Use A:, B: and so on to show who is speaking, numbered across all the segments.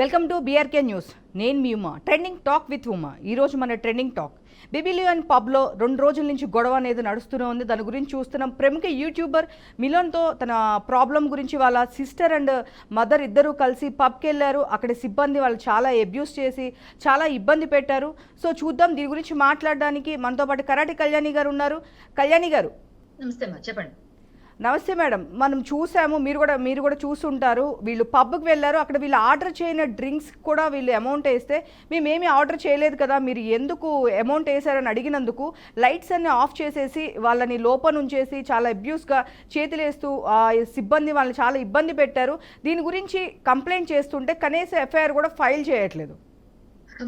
A: Welcome to BRK news. నేను మీ Uma. Trending talk with Uma. ఈరోజు మన ట్రెండింగ్ టాక్ బిబిలియన్ పబ్లో 2 రోజుల నుంచి గొడవ అనేది నడుస్తూనే ఉంది. దాని గురించి చూస్తున్నాం. ప్రముఖ యూట్యూబర్ మిలన్తో తన ప్రాబ్లం గురించి వాళ్ళ సిస్టర్ అండ్ మదర్ ఇద్దరూ కలిసి పబ్కి వెళ్ళారు. అక్కడ సిబ్బంది వాళ్ళు చాలా అబ్యూస్ చేసి చాలా ఇబ్బంది పెట్టారు. సో చూద్దాం, దీని గురించి మాట్లాడడానికి మనతో పాటు కరాటి కళ్యాణి గారు ఉన్నారు. కళ్యాణి గారు
B: నమస్తే అమ్మా, చెప్పండి.
A: నమస్తే మేడం. మనం చూసాము, మీరు కూడా చూసుంటారు. వీళ్ళు పబ్కి వెళ్ళారు. అక్కడ వీళ్ళు ఆర్డర్ చేయని డ్రింక్స్ కూడా వీళ్ళు అమౌంట్ వేస్తే మేమేమీ ఆర్డర్ చేయలేదు కదా, మీరు ఎందుకు అమౌంట్ వేసారని అడిగినందుకు లైట్స్ అన్ని ఆఫ్ చేసేసి వాళ్ళని లోపల ఉంచేసి చాలా అబ్యూస్గా చేతులేస్తూ సిబ్బంది వాళ్ళని చాలా ఇబ్బంది పెట్టారు. దీని గురించి కంప్లైంట్ చేస్తుంటే కనీసం ఎఫ్ఐఆర్ కూడా ఫైల్ చేయట్లేదు.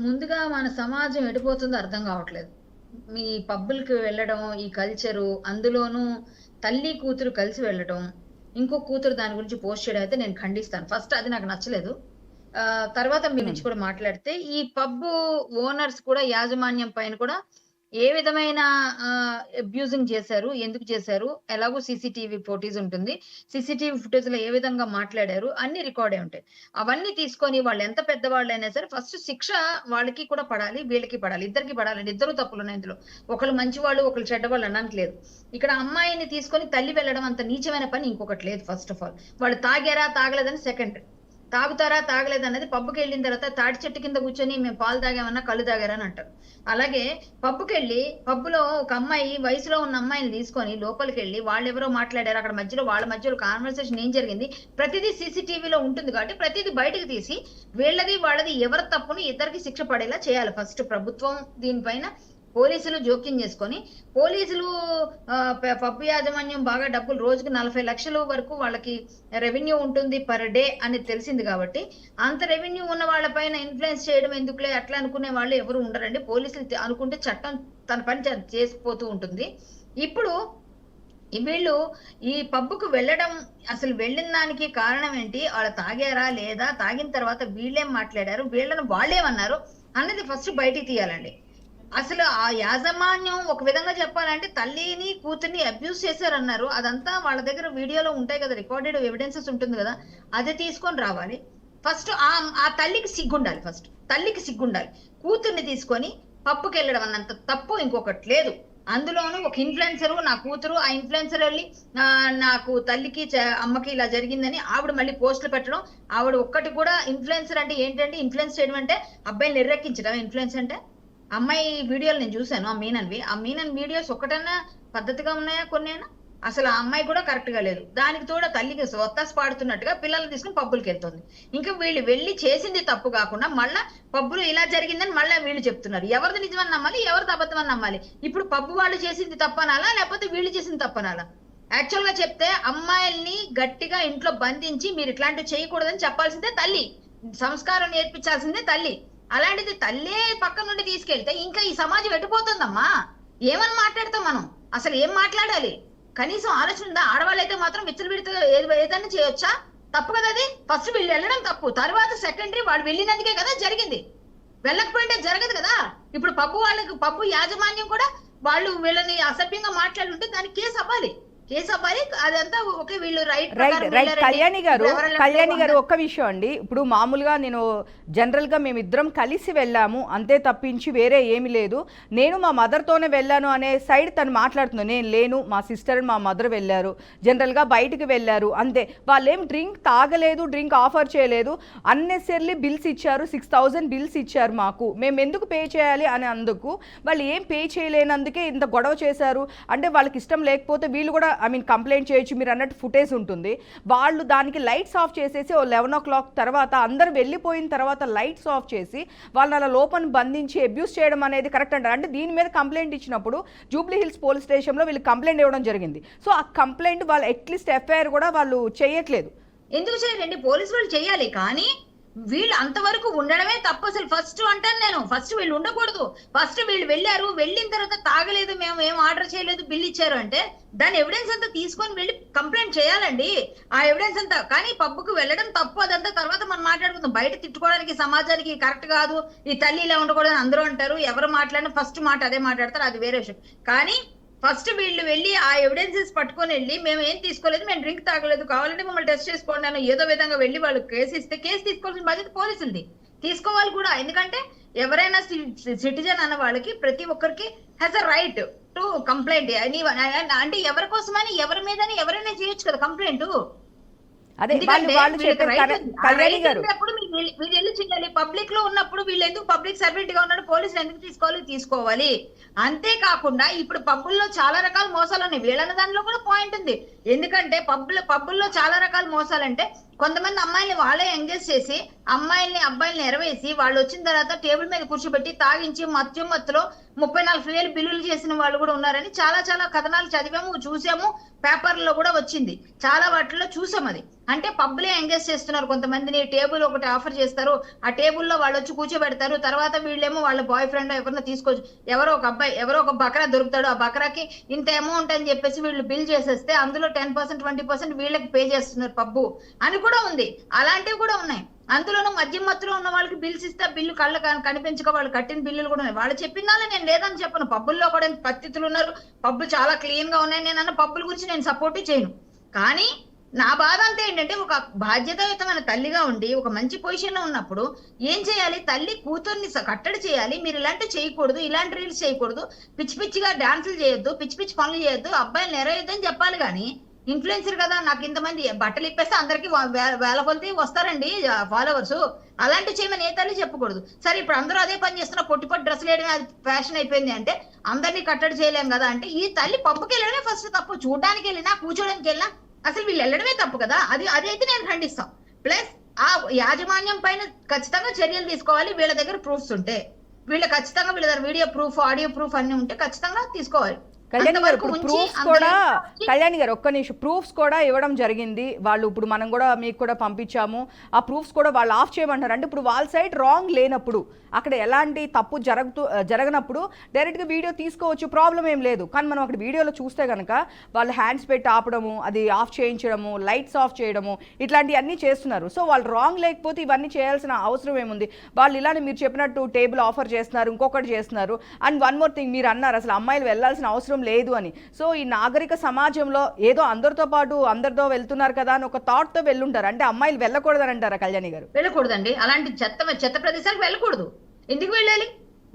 B: ముందుగా మన సమాజం ఎడిపోతుందో అర్థం కావట్లేదు. మీ పబ్బులకి వెళ్ళడం, ఈ కల్చరు, అందులోనూ తల్లి కూతురు కలిసి వెళ్ళడం, ఇంకో కూతురు దాని గురించి పోస్ట్ చేయడం అయితే నేను ఖండిస్తాను. ఫస్ట్ అది నాకు నచ్చలేదు. తర్వాత మీ నుంచి కూడా మాట్లాడితే ఈ పబ్బు ఓనర్స్ కూడా యాజమాన్యం పైన కూడా ఏ విధమైన అబ్యూజింగ్ చేశారు, ఎందుకు చేశారు, ఎలాగో సీసీటీవీ ఫుటేజ్ ఉంటుంది, సీసీటీవీ ఫుటేజ్ లో ఏ విధంగా మాట్లాడారు అన్ని రికార్డే ఉంటాయి. అవన్నీ తీసుకొని వాళ్ళు ఎంత పెద్దవాళ్ళైనా సరే ఫస్ట్ శిక్ష వాళ్ళకి కూడా పడాలి, వీళ్ళకి పడాలి, ఇద్దరికి పడాలండి. ఇద్దరు తప్పులు ఉన్నాయి ఇందులో. ఒకళ్ళు మంచి వాళ్ళు, ఒకళ్ళు చెడ్డవాళ్ళు అనడానికి లేదు. ఇక్కడ అమ్మాయిని తీసుకొని తల్లి వెళ్ళడం అంత నీచమైన పని ఇంకొకటి లేదు. ఫస్ట్ ఆఫ్ ఆల్ వాళ్ళు తాగారా తాగలేదని సెకండ్, తాగుతారా తాగలేదన్నది పబ్బుకి వెళ్ళిన తర్వాత తాటి చెట్టు కింద కూర్చొని మేము పాలు తాగామన్నా కళ్ళు తాగారా అని అంటారు. అలాగే పబ్బుకి వెళ్ళి పబ్బులో ఒక అమ్మాయి, వయసులో ఉన్న అమ్మాయిని తీసుకొని లోపలికి వెళ్ళి వాళ్ళు ఎవరో మాట్లాడారు, అక్కడ మధ్యలో వాళ్ళ మధ్యలో కాన్వర్సేషన్ ఏం జరిగింది ప్రతిదీ సీసీటీవీలో ఉంటుంది కాబట్టి ప్రతిదీ బయటకు తీసి వీళ్ళది వాళ్ళది ఎవరి తప్పును ఇద్దరికి శిక్ష పడేలా చేయాలి. ఫస్ట్ ప్రభుత్వం దీనిపైన, పోలీసులు జోక్యం చేసుకొని, పోలీసులు పబ్బు యాజమాన్యం బాగా డబ్బులు రోజుకి 40 లక్షల వరకు వాళ్ళకి రెవెన్యూ ఉంటుంది పర్ డే అని తెలిసింది కాబట్టి అంత రెవెన్యూ ఉన్న వాళ్ళ పైన ఇన్ఫ్లుయెన్స్ చేయడం ఎందుకులే అట్లా అనుకునే వాళ్ళు ఎవరు ఉండరండి. పోలీసులు అనుకుంటే చట్టం తన పని చేసిపోతూ ఉంటుంది. ఇప్పుడు వీళ్ళు ఈ పబ్బుకు వెళ్ళడం, అసలు వెళ్ళిన దానికి కారణం ఏంటి, వాళ్ళు తాగారా లేదా, తాగిన తర్వాత వీళ్ళేం మాట్లాడారు, వీళ్ళని వాళ్ళేమన్నారు అన్నది ఫస్ట్ బయటికి తీయాలండి. అసలు ఆ యాజమాన్యం ఒక విధంగా చెప్పాలంటే తల్లిని కూతుర్ని అబ్యూస్ చేశారన్నారు. అదంతా వాళ్ళ దగ్గర వీడియోలో ఉంటాయి కదా, రికార్డెడ్ ఎవిడెన్సెస్ ఉంటుంది కదా, అది తీసుకొని రావాలి. ఫస్ట్ ఆ తల్లికి సిగ్గుండాలి. ఫస్ట్ తల్లికి సిగ్గుండాలి. కూతుర్ని తీసుకొని పప్పుకి వెళ్ళడం అన్నంత తప్పు ఇంకొకటి లేదు. అందులోనూ ఒక ఇన్ఫ్లుయెన్సర్, నా కూతురు, ఆ ఇన్ఫ్లుయెన్సర్ వెళ్ళి నాకు తల్లికి అమ్మకి ఇలా జరిగిందని ఆవిడ మళ్ళీ పోస్టులు పెట్టడం. ఆవిడ ఒక్కటి కూడా ఇన్ఫ్లుయెన్సర్ అంటే ఏంటంటే, ఇన్ఫ్లుయెన్స్ చేయడం అంటే అబ్బాయిని నిర్రెక్కించడం ఇన్ఫ్లుయెన్స్ అంటే. అమ్మాయి వీడియోలు నేను చూశాను, ఆ మీనన్ వీడియోస్ ఒక్కటన్నా పద్ధతిగా ఉన్నాయా? కొన్నైనా అసలు ఆ అమ్మాయి కూడా కరెక్ట్ గా లేదు. దానికి తోడ తల్లికి ఒత్తాసు పాడుతున్నట్టుగా పిల్లల్ని తీసుకుని పబ్బులకి వెళ్తుంది. ఇంకా వీళ్ళు వెళ్ళి చేసింది తప్పు కాకుండా మళ్ళా పబ్బులు ఇలా జరిగిందని మళ్ళీ వీళ్ళు చెప్తున్నారు. ఎవరిది నిజమని నమ్మాలి, ఎవరిది అబద్ధమని నమ్మాలి? ఇప్పుడు పబ్బు వాళ్ళు చేసింది తప్పనాలా, లేకపోతే వీళ్ళు చేసింది తప్పనాలా? యాక్చువల్ గా చెప్తే అమ్మాయిల్ని గట్టిగా ఇంట్లో బంధించి మీరు ఇట్లాంటివి చేయకూడదని చెప్పాల్సిందే తల్లి, సంస్కారం నేర్పించాల్సిందే తల్లి. అలాంటిది తల్లే పక్క నుండి తీసుకెళ్తే ఇంకా ఈ సమాజం ఎట్టిపోతుందమ్మా. ఏమని మాట్లాడతాం మనం? అసలు ఏం మాట్లాడాలి? కనీసం ఆలోచన ఉందా? ఆడవాళ్ళైతే మాత్రం విచ్చలవిడితో ఏదైనా చేయొచ్చా? తప్పు కదా అది. ఫస్ట్ వీళ్ళు వెళ్ళడం తప్పు, తర్వాత సెకండరీ వాళ్ళు వెళ్ళినందుకే కదా జరిగింది. వెళ్ళకపోయింటే జరగదు కదా. ఇప్పుడు పబ్బు యాజమాన్యం కూడా వాళ్ళు వీళ్ళని అసభ్యంగా మాట్లాడుంటే దానికి కేసు అవ్వాలి. అదంతా ఓకే, వీళ్ళు రైట్.
A: కళ్యాణి గారు ఒక్క విషయం అండి. ఇప్పుడు మామూలుగా నేను జనరల్గా మేమిద్దరం కలిసి వెళ్ళాము అంతే తప్పించి వేరే ఏమి లేదు, నేను మా మదర్తోనే వెళ్ళాను అనే సైడ్ తను మాట్లాడుతున్నాను. నేను లేను, మా సిస్టర్ మా మదర్ వెళ్ళారు, జనరల్గా బయటికి వెళ్ళారు అంతే. వాళ్ళేం డ్రింక్ తాగలేదు, డ్రింక్ ఆఫర్ చేయలేదు, అన్నెసర్లీ బిల్స్ ఇచ్చారు, 6000 బిల్స్ ఇచ్చారు మాకు, మేము ఎందుకు పే చేయాలి అని అందుకు వాళ్ళు ఏం పే చేయలేనందుకే ఇంత గొడవ చేశారు. అంటే వాళ్ళకి ఇష్టం లేకపోతే వీళ్ళు కూడా కంప్లైంట్ చేయొచ్చు. మీరు అన్నట్టు ఫుటేజ్ ఉంటుంది. వాళ్ళు దానికి లైట్స్ ఆఫ్ చేసేసి 11 o'clock తర్వాత అందరూ వెళ్ళిపోయిన తర్వాత లైట్స్ ఆఫ్ చేసి వాళ్ళని అలా లోపల బంధించి అబ్యూస్ చేయడం అనేది కరెక్ట్ అంటారు. అంటే దీని మీద కంప్లైంట్ ఇచ్చినప్పుడు జూబ్లీ హిల్స్ పోలీస్ స్టేషన్లో వీళ్ళు కంప్లైంట్ ఇవ్వడం జరిగింది. సో ఆ కంప్లైంట్ వాళ్ళు అట్లీస్ట్ ఎఫ్ఐఆర్ కూడా వాళ్ళు చేయట్లేదు.
B: ఎందుకు చేయాలండి? పోలీసు వాళ్ళు చేయాలి, కానీ వీళ్ళు అంతవరకు ఉండడమే తప్పు. అసలు ఫస్ట్ అంటాను నేను, ఫస్ట్ వీళ్ళు ఉండకూడదు. ఫస్ట్ వీళ్ళు వెళ్ళారు, వెళ్ళిన తర్వాత తాగలేదు, మేము ఏం ఆర్డర్ చేయలేదు, బిల్ ఇచ్చారు అంటే దాని ఎవిడెన్స్ అంతా తీసుకొని వెళ్ళి కంప్లైంట్ చేయాలండి. ఆ ఎవిడెన్స్ అంతా. కానీ పబ్బుకు వెళ్ళడం తప్పు, అదంతా తర్వాత మనం మాట్లాడుకుందాం. బయట తిట్టుకోవడానికి సమాజానికి కరెక్ట్ కాదు, ఈ తల్లి ఇలా ఉండకూడదని అందరూ అంటారు. ఎవరు మాట్లాడినా ఫస్ట్ మాట అదే మాట్లాడతారు, అది వేరే విషయం. కానీ ఫస్ట్ వీళ్ళు వెళ్ళి ఆ ఎవిడెన్సెస్ పట్టుకొని వెళ్ళి మేము ఏం తీసుకోలేదు, మేము డ్రింక్ తాగలేదు, కావాలంటే మమ్మల్ని టెస్ట్ చేసుకోండి అని ఏదో విధంగా వెళ్ళి వాళ్ళు కేసు ఇస్తే కేసు తీసుకోవాల్సిన బాధ్యత పోలీసులది. తీసుకోవాలి కూడా, ఎందుకంటే ఎవరైనా సిటిజన్ అన్న వాళ్ళకి ప్రతి ఒక్కరికి has a right to complaint. అంటే ఎవరి కోసమని ఎవరి మీదని ఎవరైనా చేయొచ్చు కదా కంప్లైంట్.
A: అదే వాళ్ళు చెప్పారు కళ్యాణి గారు.
B: వీళ్ళు వెళ్ళి చేయాలి, పబ్లిక్ లో ఉన్నప్పుడు వీళ్ళు ఎందుకు పబ్లిక్ సర్వెంట్ గా ఉన్నాడు, పోలీసులు ఎందుకు తీసుకోవాలి. అంతేకాకుండా ఇప్పుడు పబ్బుల్లో చాలా రకాల మోసాలు ఉన్నాయి, వీళ్ళన్న దానిలో కూడా పాయింట్ ఉంది. ఎందుకంటే పబ్బుల్లో చాలా రకాల మోసాలు అంటే కొంతమంది అమ్మాయిల్ని వాళ్ళే ఎంగేజ్ చేసి అమ్మాయిల్ని అబ్బాయిల్ని ఎరవేసి వాళ్ళు వచ్చిన తర్వాత టేబుల్ మీద కూర్చోబెట్టి తాగించి మత్తులో 34,000 బిల్లులు చేసిన వాళ్ళు కూడా ఉన్నారని చాలా చాలా కథనాలు చదివాము, చూసాము, పేపర్లో కూడా వచ్చింది, చాలా వాటిలో చూసాం. అది అంటే పబ్లే ఎంగేజ్ చేస్తున్నారు కొంతమందిని. టేబుల్ ఒకటి ఆఫర్ చేస్తారు, ఆ టేబుల్లో వాళ్ళు వచ్చి కూర్చోబెడతారు, తర్వాత వీళ్ళేమో వాళ్ళ బాయ్ ఫ్రెండ్ ఎవరినో తీసుకోవచ్చు, ఎవరో ఒక బకరా దొరుకుతాడు, ఆ బకరాకి ఇంత అమౌంట్ అని చెప్పేసి వీళ్ళు బిల్ చేసేస్తే అందులో 10% 20% వీళ్ళకి పే చేస్తున్నారు పబ్బు అని కూడా ఉంది. అలాంటివి కూడా ఉన్నాయి. అందులోనూ మద్యం మత్తులో ఉన్న వాళ్ళకి బిల్స్ ఇస్తే బిల్లు కళ్ళ కనిపించక వాళ్ళు కట్టిన బిల్లులు కూడా ఉన్నాయి. వాళ్ళు చెప్పినాలే నేను లేదని చెప్పను. పబ్బుల్లో కూడా పత్తితులు ఉన్నారు, పబ్బులు చాలా క్లీన్ గా ఉన్నాయి, నేను అన్న పబ్బుల గురించి నేను సపోర్ట్ చేయను. కానీ నా బాధ అంతా ఏంటంటే ఒక బాధ్యతాయుతమైన తల్లిగా ఉండి ఒక మంచి పొజిషన్ లో ఉన్నప్పుడు ఏం చేయాలి, తల్లి కూతుర్ని కట్టడి చేయాలి. మీరు ఇలాంటివి చేయకూడదు, ఇలాంటి రీల్స్ చేయకూడదు, పిచ్చి పిచ్చిగా డాన్సులు చేయొద్దు, పిచ్చి పిచ్చి పనులు చేయొద్దు, అబ్బాయిలు నెరవేద్దు అని చెప్పాలి. కానీ ఇన్ఫ్లుయెన్సర్ కదా, నాకు ఇంతమంది బట్టలు ఇప్పేస్తే అందరికి వేల కొద్ది వస్తారండి ఫాలోవర్స్, అలాంటివి చేయమని ఏ తల్లి చెప్పకూడదు. సరే ఇప్పుడు అందరూ అదే పని చేస్తున్నా, పొట్టి డ్రెస్సులు వేయడమే అది ఫ్యాషన్ అయిపోయింది అంటే అందరినీ కట్టడి చేయలేం కదా. అంటే ఈ తల్లి పబ్బుకి వెళ్ళడమే ఫస్ట్ తప్పు. చూడడానికి వెళ్ళినా కూర్చోడానికి వెళ్ళినా అసలు వీళ్ళు వెళ్ళడమే తప్పు కదా. అదైతే నేను ఖండిస్తాం. ప్లస్ ఆ యాజమాన్యం పైన ఖచ్చితంగా చర్యలు తీసుకోవాలి. వీళ్ళ దగ్గర ప్రూఫ్స్ ఉంటే, వీళ్ళ ఖచ్చితంగా వీళ్ళ దగ్గర వీడియో ప్రూఫ్, ఆడియో ప్రూఫ్ అన్ని ఉంటే ఖచ్చితంగా తీసుకోవాలి.
A: కళ్యాణి గారు ఇప్పుడు ప్రూఫ్స్ కూడా, కళ్యాణి గారు ఒక్క నిమిషం, ప్రూఫ్స్ కూడా ఇవ్వడం జరిగింది వాళ్ళు. ఇప్పుడు మనం కూడా మీకు కూడా పంపించాము, ఆ ప్రూఫ్స్ కూడా వాళ్ళు ఆఫ్ చేయమంటారు. అంటే ఇప్పుడు వాళ్ళ సైడ్ రాంగ్ లేనప్పుడు, అక్కడ ఎలాంటి తప్పు జరగనప్పుడు డైరెక్ట్గా వీడియో తీసుకోవచ్చు, ప్రాబ్లం ఏం లేదు. కానీ మనం అక్కడ వీడియోలో చూస్తే కనుక వాళ్ళు హ్యాండ్స్ పెట్టి ఆపడము, అది ఆఫ్ చేయించడము, లైట్స్ ఆఫ్ చేయడము, ఇట్లాంటివన్నీ చేస్తున్నారు. సో వాళ్ళు రాంగ్ లేకపోతే ఇవన్నీ చేయాల్సిన అవసరం ఏముంది? వాళ్ళు ఇలానే మీరు చెప్పినట్టు టేబుల్ ఆఫర్ చేస్తున్నారు, ఇంకొకటి చేస్తున్నారు. అండ్ వన్ మోర్ థింగ్, మీరు అన్నారు అసలు అమ్మాయిలు వెళ్ళాల్సిన అవసరం లేదు అని. సో ఈ నాగరిక సమాజంలో ఏదో అందరితో పాటు అందరితో వెళ్తున్నారు కదా అని ఒక థాట్ తో వెళ్ళుంటారు. అంటే అమ్మాయిలు వెళ్ళకూడదని అంటారా కళ్యాణి గారు?
B: వెళ్ళకూడదండి, అలాంటి చెత్త ప్రదేశాలకు వెళ్ళకూడదు. ఎందుకు వెళ్ళాలి?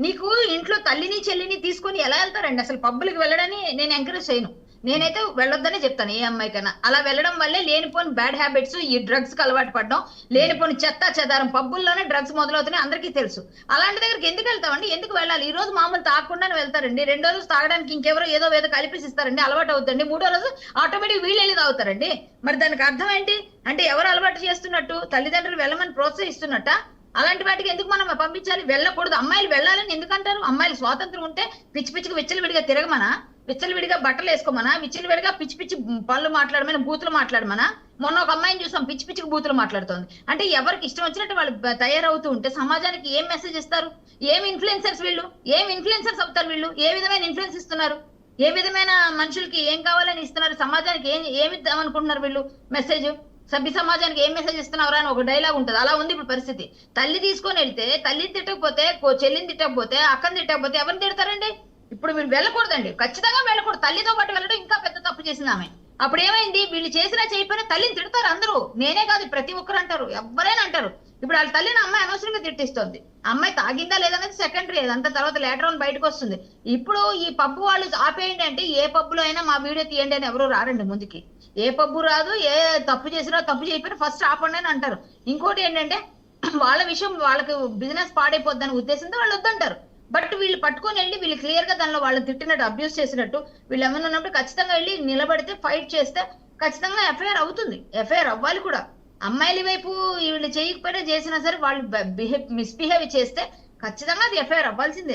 B: నీకు ఇంట్లో తల్లిని చెల్లిని తీసుకొని ఎలా వెళ్తారండి? అసలు పబ్బులకి వెళ్ళడాన్ని నేను ఎంకరేజ్ చేయను. నేనైతే వెళ్ళొద్దనే చెప్తాను ఏ అమ్మాయికైనా. అలా వెళ్ళడం వల్లే లేనిపోని బ్యాడ్ హ్యాబిట్స్, ఈ డ్రగ్స్ కి అలవాటు పడడం, లేనిపోని చెదారం పబ్బుల్లోనే డ్రగ్స్ మొదలవుతున్నాయి, అందరికీ తెలుసు. అలాంటి దగ్గరికి ఎందుకు వెళ్తామండి? ఎందుకు వెళ్ళాలి? ఈ రోజు మామూలు తాగకుండానే వెళ్తారండి, రెండో రోజు తాగడానికి ఇంకెవరో ఏదో కలిపిసిస్తారండి, అలవాటు అవుతుంది. మూడో రోజు ఆటోమేటిక్ వీళ్ళు వెళ్ళి తాగుతారండి. మరి దానికి అర్థం ఏంటి? అంటే ఎవరు అలవాటు చేస్తున్నట్టు? తల్లిదండ్రులు వెళ్ళమని ప్రోత్సహిస్తున్నట్ట? అలాంటి వాటికి ఎందుకు మనం పంపించాలి? వెళ్ళకూడదు. అమ్మాయిలు వెళ్ళాలని ఎందుకంటారు? అమ్మాయిలు స్వాతంత్రం ఉంటే పిచ్చి పిచ్చికి విచ్చలవిడిగా తిరగమనా, విచ్చలవిడిగా బట్టలు వేసుకోమనా, విచ్చలవిడిగా పిచ్చి పిచ్చి పళ్ళు మాట్లాడమని, బూతులు మాట్లాడమనా? మొన్న ఒక అమ్మాయిని చూసాం పిచ్చి పిచ్చికి బూతులు మాట్లాడుతోంది. అంటే ఎవరికి ఇష్టం వచ్చినట్టు వాళ్ళు తయారవుతూ ఉంటే సమాజానికి ఏం మెసేజ్ ఇస్తారు? ఏం ఇన్ఫ్లుయెన్సర్స్ వీళ్ళు? ఏం ఇన్ఫ్లుయెన్సర్స్ అవుతారు వీళ్ళు? ఏ విధమైన ఇన్ఫ్లుయెన్స్ ఇస్తున్నారు? ఏ విధమైన మనుషులకి ఏం కావాలని ఇస్తున్నారు? సమాజానికి ఏమిద్దాం అనుకుంటున్నారు వీళ్ళు మెసేజ్? సభ్య సమాజానికి ఏం మెసేజ్ ఇస్తున్నారా అని ఒక డైలాగ్ ఉంటుంది. అలా ఉంది ఇప్పుడు పరిస్థితి. తల్లి తీసుకొని వెళ్తే తల్లిని తిట్టకపోతే, చెల్లిని తిట్టకపోతే, అక్కని తిట్టకపోతే ఎవరిని తిడతారండి? ఇప్పుడు వీళ్ళు వెళ్ళకూడదండి, ఖచ్చితంగా వెళ్ళకూడదు. తల్లితో పాటు వెళ్ళడం ఇంకా పెద్ద తప్పు చేసింది ఆమె. అప్పుడు ఏమైంది? వీళ్ళు చేసినా చేయకపోయినా తల్లిని తిడతారు అందరూ. నేనే కాదు, ప్రతి ఒక్కరు అంటారు, ఎవరైనా అంటారు. ఇప్పుడు వాళ్ళ తల్లిని అమ్మాయి అనవసరంగా తిట్టిస్తుంది. అమ్మాయి తాగిందా లేదనేది సెకండరీ, అదంతా తర్వాత లేటర్ ఆన్ బయటకు వస్తుంది. ఇప్పుడు ఈ పబ్బు వాళ్ళు ఆపేయండి అంటే ఏ పబ్బులో అయినా మా వీడియో తీయండి అని ఎవరు రారండి ముందుకి. ఏ పబ్బు రాదు, ఏ తప్పు చేసినా తప్పు చేయకపోయినా ఫస్ట్ ఆపండి అని అంటారు. ఇంకోటి ఏంటంటే వాళ్ళ విషయం వాళ్ళకి బిజినెస్ పాడైపోద్దని ఉద్దేశంతో వాళ్ళు వద్దంటారు. బట్ వీళ్ళు పట్టుకొని వెళ్ళి వీళ్ళు క్లియర్ గా దానిలో వాళ్ళని తిట్టినట్టు, అబ్యూస్ చేసినట్టు వీళ్ళు ఏమైనా ఉన్నప్పుడు ఖచ్చితంగా వెళ్ళి నిలబడితే, ఫైట్ చేస్తే ఖచ్చితంగా ఎఫ్ఐఆర్ అవుతుంది. ఎఫ్ఐఆర్ అవ్వాలి కూడా. అమ్మాయిల వైపు వీళ్ళు చేయకపోయినా చేసినా సరే వాళ్ళు మిస్బిహేవ్ చేస్తే ఖచ్చితంగా అది ఎఫ్ఐఆర్ అవ్వాల్సిందే.